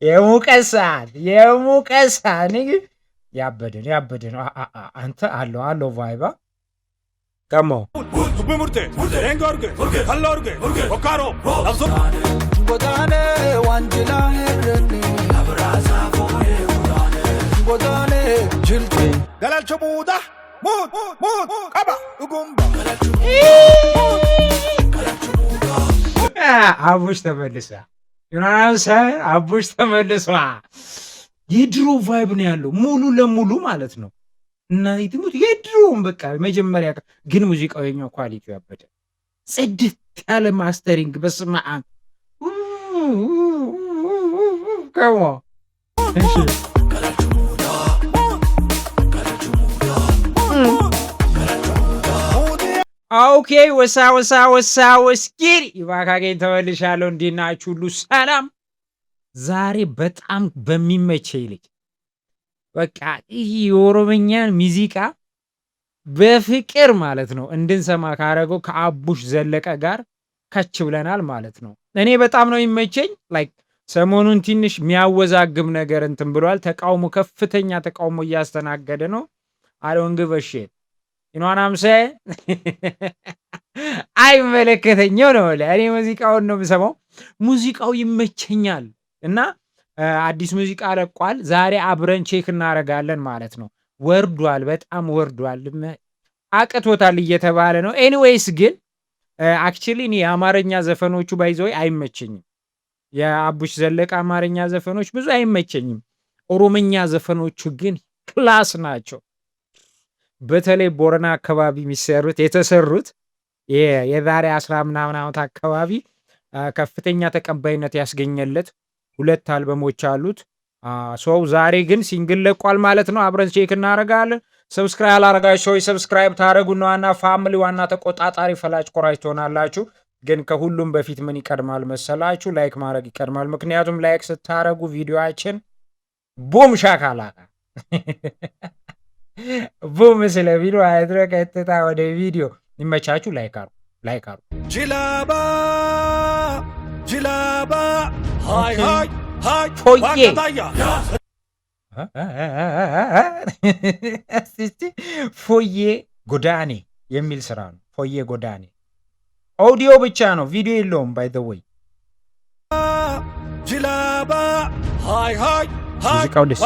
የሙቀሳ ያበደ ነው አንተ አለው ቫይባ ከሞ ጎዳኔ ዋንጅላ ሄረኔ አብራዛ ፎዬ ጎዳኔ ጅልቴ ገላልቾ ቡዳ ሙት ቀባ ጉምባ አቡሽ ተመልሳ ዮናስ አቡሽ ተመልሷ የድሮ ቫይብ ነው ያለው ሙሉ ለሙሉ ማለት ነው። እና ይትሙት የድሮውን በቃ መጀመሪያ ግን ሙዚቃው የኛው ኳሊቲው ያበደ ጽድት ያለ ማስተሪንግ በስመ አብ ከሞ እሺ ኦኬ ወስኪሪ ይባካገኝ ተመልሻለሁ። እንዴት ናችሁ? ሁሉ ሰላም? ዛሬ በጣም በሚመቸኝ ልጅ በቃ ይህ የኦሮምኛን ሙዚቃ በፍቅር ማለት ነው እንድንሰማ ካረገው ከአቡሽ ዘለቀ ጋር ከች ብለናል ማለት ነው። እኔ በጣም ነው የሚመቸኝ። ላይክ ሰሞኑን ትንሽ የሚያወዛግብ ነገር እንትን ብሏል። ተቃውሞ ከፍተኛ ተቃውሞ እያስተናገደ ነው። አሎንግ በሽት ኢኗናምሰ አይመለከተኝም ነው እኔ ሙዚቃውን ነው የምሰማው። ሙዚቃው ይመቸኛል እና አዲስ ሙዚቃ ለቋል። ዛሬ አብረን ቼክ እናደርጋለን ማለት ነው። ወርዷል፣ በጣም ወርዷል፣ አቅቶታል እየተባለ ነው። ኤኒዌይስ ግን አክቹሊ እኔ የአማርኛ ዘፈኖቹ ባይዘው አይመቸኝም። የአቡሽ ዘለቀ አማርኛ ዘፈኖች ብዙ አይመቸኝም። ኦሮምኛ ዘፈኖቹ ግን ክላስ ናቸው። በተለይ ቦረና አካባቢ የተሰሩት የዛሬ 10 ምናምን ዓመት አካባቢ ከፍተኛ ተቀባይነት ያስገኘለት 2 አልበሞች አሉት። ሰው ዛሬ ግን ሲንግል ለቋል ማለት ነው። አብረን ቼክ እናደርጋለን። ሰብስክራይብ አላረጋችሁ ወይ ሰብስክራይብ ታረጉና ዋና ፋሚሊ ዋና ተቆጣጣሪ ፈላጭ ቆራጭ ትሆናላችሁ። ግን ከሁሉም በፊት ምን ይቀድማል መሰላችሁ? ላይክ ማድረግ ይቀድማል። ምክንያቱም ላይክ ስታረጉ ቪዲዮአችን ቡም ሻካላካ ቡም ስለሚሉ አይድረ ቀጥታ ወደ ቪዲዮ ይመቻችሁ። ላይክ አሩ ጅላባ ሃይ ፎዬ ጎዳኔ የሚል ስራ ነው። ፎዬ ጎዳኔ ኦዲዮ ብቻ ነው፣ ቪዲዮ የለውም። ባይ ዘ ወይ ጅላባ ሃይ ሙዚቃው ደስ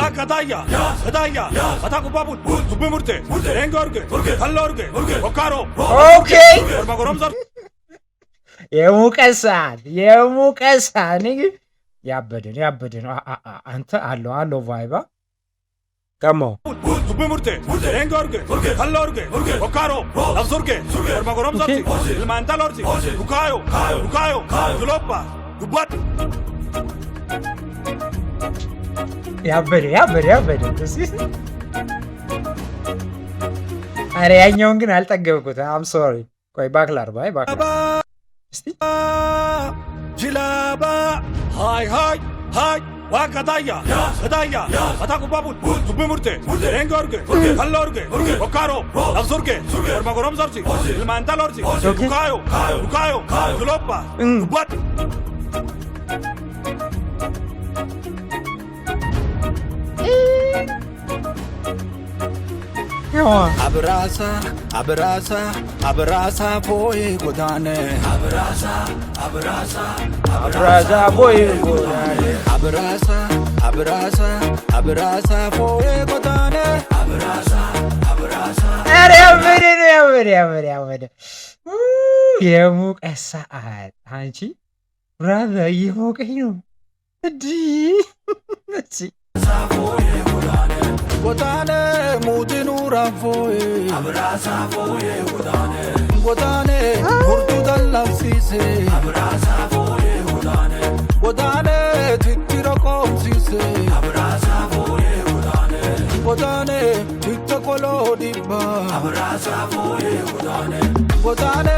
የሙቀሳ ያበደ ነው አንተ አለው ቫይባ ከሞ ያበደ አረ ያኛውን ግን አልጠገብኩት። አም ሶሪ ቆይ ባክላር እስቲ ጅላባ ሃይ ዋቀታያ ሰዳያ አታቁባቡት ዱብሙርቴ ኤንጎርጌ ካልሎርጌ ኦካሮ አብሱርጌ በርማጎሮም ሰርሲ ልማንታሎርሲ ዱካዮ ግሎባ ዱባት አብራሳ ፎዬ ጎዳኔ አብራሳ ፎዬ ጎዳኔ አብራሳ ፎዬ ጎዳኔ ያበደ የሙቀት ሰዓት አንቺ ብራዘ እየሞቀኝ ነው ጎዳኔ ሙድኑ ራፎዬ አብራሳ ፎዬ ጎዳኔ ሁርቱ ደላብሲሴ አብራሳ ፎዬ ጎዳኔ ትክሮ ቆምሲሴ አብራሳ ፎዬ ጎዳኔ ትክተቆሎ ዲባ አብራሳ ፎዬ ጎዳኔ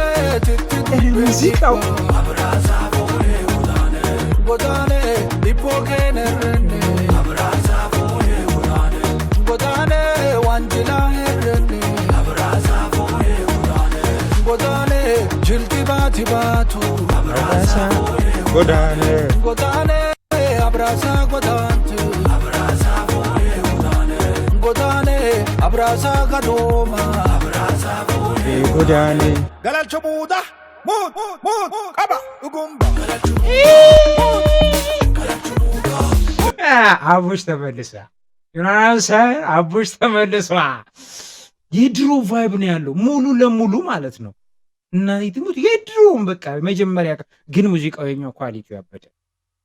ትክተቆሎ አብራሳ ፎዬ ጎዳኔ ዲፖኬነረኔ አብራሳ ጎዳኔ ዋንጅላ ሄረኔ አብራሳ ፎዬ ጎዳኔ Jilti baatu abrasa godane godane abrasa godante godane abrasa gadoma godane galalcho muda mud qaba ugumba አቡሽ ተመልሳ ዮናስ አቡሽ ተመልሷ። የድሮ ቫይብ ነው ያለው ሙሉ ለሙሉ ማለት ነው። እና ይትሙት የድሮውን በቃ መጀመሪያ ግን ሙዚቃው የኛው ኳሊቲ ያበደ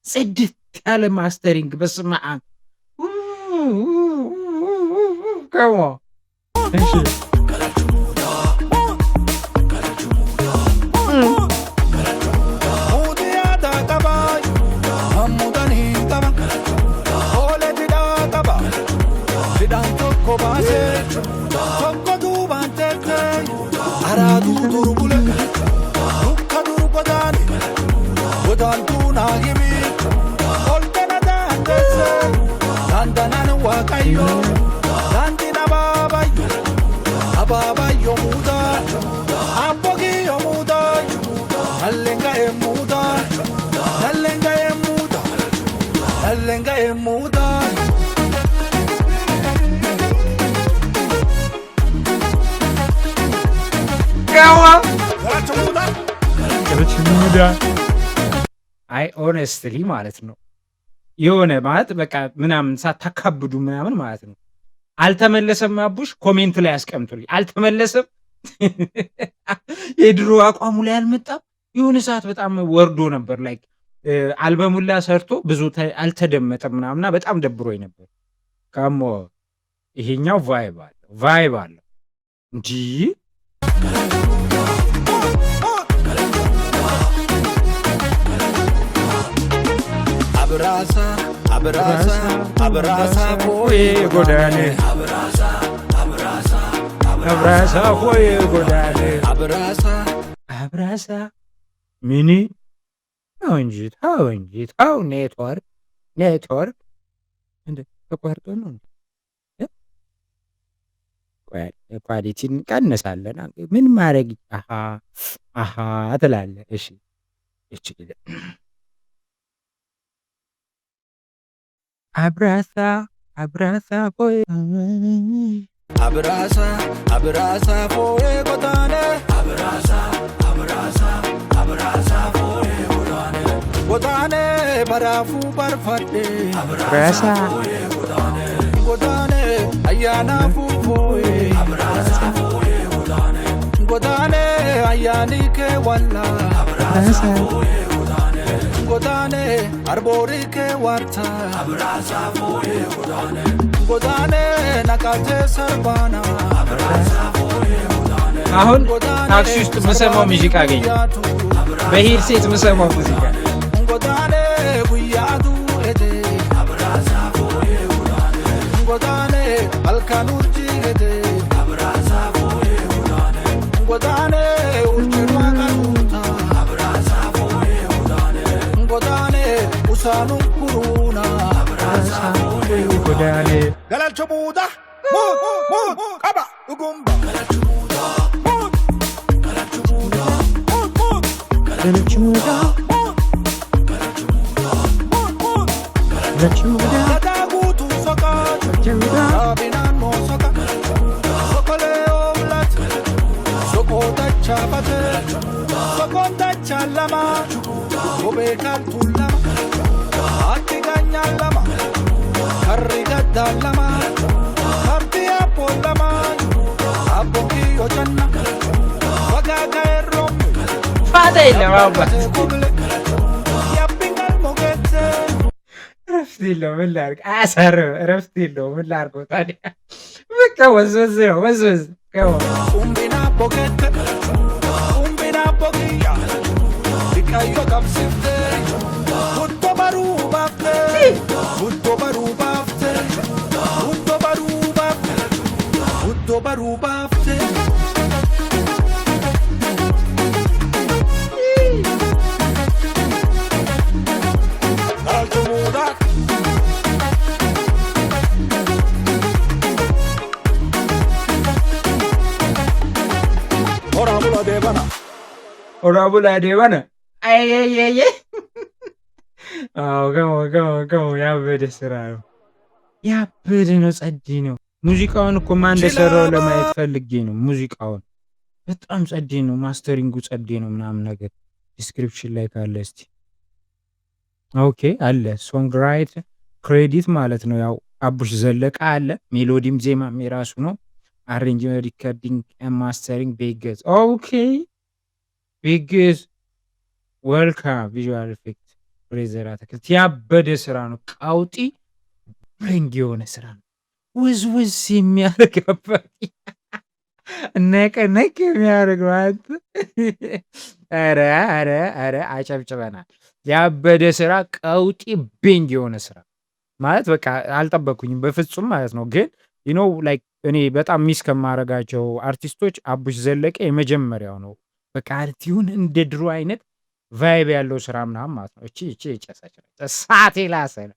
ጽድት ያለ ማስተሪንግ በስመ አብ ከሞ እሺ Aradu durgule dukka durgodani godantu nagimi oltana dandese dandanan waqayyo dandina babayo muda abogi yomuda allenga emuda allenga emuda አይ ኦነስትሊ ማለት ነው የሆነ ማለት በቃ ምናምን ሳታካብዱ ምናምን ማለት ነው። አልተመለሰም አቡሽ ኮሜንት ላይ አስቀምጡልኝ። አልተመለሰም የድሮ አቋሙ ላይ አልመጣም። የሆነ ሰዓት በጣም ወርዶ ነበር ላይክ አልበሙላ ሰርቶ ብዙ አልተደመጠም ምናምና በጣም ደብሮኝ ነበር። ካሞ ይሄኛው ቫይብ አለው እንጂ abrasa foye godane abrasa foye godane abrasa mini ታው ኔትወርክ እንደ ተቋርጦ ነው። ኳሊቲን ቀንሳለን። ምን ማድረግ አሃ ትላለህ። እሺ እቺ abrasa foye godane godane barafu barfadde abrasa godane ayana foye godane ayani ke walla abrasa godane arbori ke warta abrasa foye godane nakate sarbana abrasa foye አሁን ታክሲ ውስጥ የምሰማው ሙዚቃ አገኘ። በሄድሴት የምሰማው ሙዚቃ godane guyadu ete abrasa foye godane alkanurji ete abrasa foye godane ulchirwa kanuta abrasa foye godane usanu kuruna abrasa foye godane galalcho muda qaba ugumba galalcho muda Katagutu soka, abinano soka, sokole omlat, sokota chapate, sokonta chalama, obeka tulama, atiganya lama, karigada lama, kartia polama, aboki ochanna, wagaga erom, fade lama እረፍት የለውም። ምን ላድርግ? አያሳርም። እረፍት የለውም። ምን ላድርገው ታዲያ? በቃ ወዝወዝ ነው ወዝወዝ። ኡምቢና ቦኬት ኡምቢና ቦኪያ ዲቃዮ ቀብሲፍቴ ጉቶ በሩ ባፍቴ ጉቶ በሩ ባፍቴ ጉቶ በሩ ባፍቴ ጉቶ በሩ ባፍቴ ኦራቡላ ዴባነ አየየየ አዎ ከሞ ያበደ ስራ ነው። ያበደ ነው። ጸዴ ነው። ሙዚቃውን እኮ ማን እንደሰራው ለማየት ፈልጌ ነው። ሙዚቃውን በጣም ጸዴ ነው። ማስተሪንጉ ጸዴ ነው ምናምን ነገር ዲስክሪፕሽን ላይ ካለ እስቲ ኦኬ አለ ሶንግ ራይት ክሬዲት ማለት ነው። ያው አቡሽ ዘለቀ አለ። ሜሎዲም ዜማም የራሱ ነው። አሬንጅመንት፣ ሪከርዲንግ፣ ማስተሪንግ ቤገዝ ኦኬ ቤገዝ ወልካም ቪዥዋል ኢፌክት ፍሬዘር አትክልት ያበደ ስራ ነው። ቃውጢ ብሬንግ የሆነ ስራ ነው። ውዝውዝ የሚያደርግ አባቂ ነቅ ነቅ የሚያደርግ ማለት ኧረ አጨብጭበናል። ያበደ ስራ ቀውጢ ቤንግ የሆነ ስራ ማለት በቃ አልጠበቅኩኝም በፍጹም ማለት ነው። ግን ዩኖ ላይክ እኔ በጣም ሚስ ከማረጋቸው አርቲስቶች አቡሽ ዘለቀ የመጀመሪያው ነው። በቃ አርቲውን እንደ ድሮ አይነት ቫይብ ያለው ስራ ምናምን ማለት ነው። እቺ ጨሳች ሳቴ ላሰለ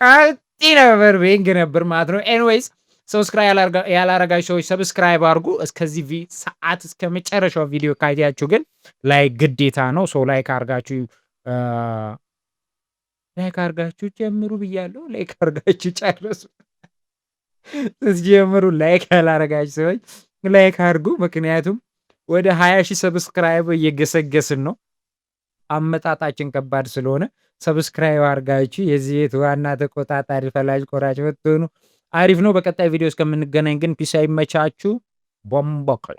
ቀውጢ ነበር ቤንግ ነበር ማለት ነው። ኤንዌይስ ሰብስክራይብ ያላረጋችሁ ሰዎች ሰብስክራይብ አድርጉ። እስከዚህ ሰዓት እስከ መጨረሻው ቪዲዮ ካያችሁ ግን ላይክ ግዴታ ነው። ሰው ላይክ አርጋችሁ ጀምሩ ብያለሁ። ላይክ አርጋችሁ ጨርሱ። ስትጀምሩ ላይክ ያላረጋችሁ ሰዎች ላይክ አርጉ። ምክንያቱም ወደ 20 ሺህ ሰብስክራይብ እየገሰገስን ነው። አመጣጣችን ከባድ ስለሆነ ሰብስክራይብ አርጋችሁ የዚህ ቤት ዋና ተቆጣጣሪ ፈላጭ ቆራጭ ብትሆኑ አሪፍ ነው። በቀጣይ ቪዲዮ እስከምንገናኝ ግን ፒስ አይመቻችሁ። ቦምቦክላ